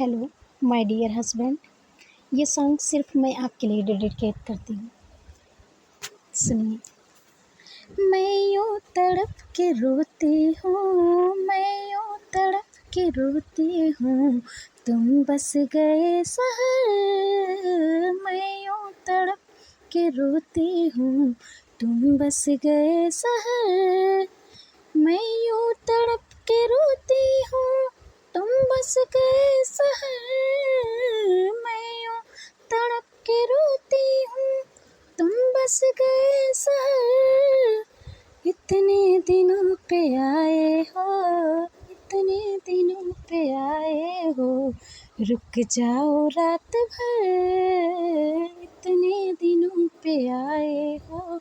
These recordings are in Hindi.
Hello my dear husband. ये सॉन्ग सिर्फ मैं आपके लिए डेडिकेट करती हूँ। सुनिए। मैं यूँ तड़प के रोती हूँ, मैं यूँ तड़प के रोती हूँ, तुम बस गए शहर। मैं यूँ तड़प के रोती हूँ, तुम बस गए शहर। मैं यूँ तड़प के रोती हूँ, तुम बस गए शहर। मैं यूँ तड़प के रोती हूँ, तुम बस गए शहर। इतने दिनों पे आए हो, इतने दिनों पे आए हो, रुक जाओ रात भर। इतने दिनों पे आए हो,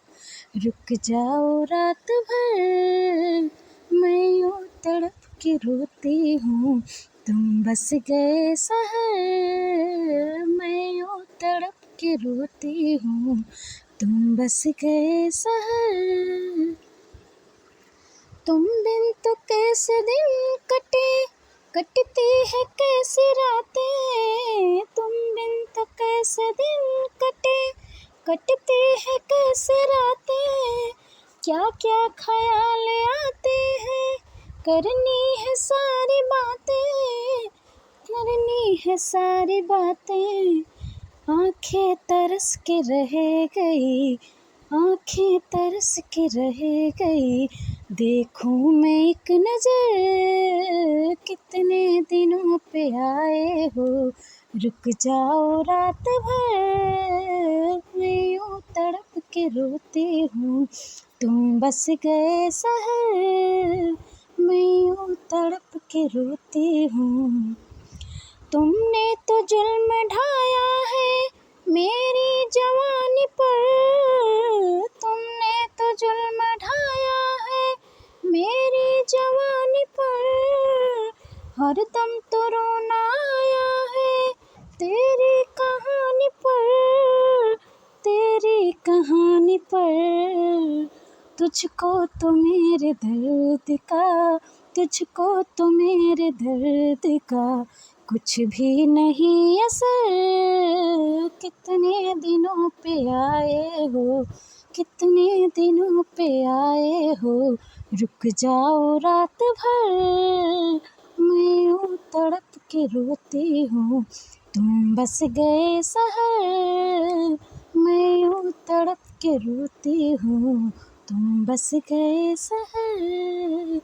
रुक जाओ रात भर। मैं यूँ तड़प के रोती हूँ, तुम बस गए शहर। मैं यूँ तड़प के रोती हूँ, तुम बस गए शहर। तुम बिन तो कैसे दिन कटे, कटती है कैसे रातें। तुम बिन तो कैसे दिन कटे, कटती है कैसे रातें। क्या क्या ख्याल आते हैं, करनी है सारी बातें, करनी है सारी बातें। आँखें तरस के रह गई, आँखें तरस के रह गई, देखूं मैं एक नज़र। कितने दिनों पे आए हो, रुक जाओ रात भर। मैं यूँ तड़प के रोती हूँ, तुम बस गए शहर। मैं यूँ तड़प के रोती हूँ। तुमने तो जुल्म ढाया है मेरी जवानी पर। तुमने तो जुल्म ढाया है मेरी जवानी पर। हरदम तो रोना आया है तेरी कहानी पर, तेरी कहानी पर। तुझको तो मेरे दर्द का, तुझको तो मेरे दर्द का कुछ भी नहीं असर। कितने दिनों पे आए हो, कितने दिनों पे आए हो, रुक जाओ रात भर। मैं यूँ तड़प के रोती हूँ, तुम बस गए शहर। मैं यूँ तड़प के रोती हूँ, तुम बस गए शहर।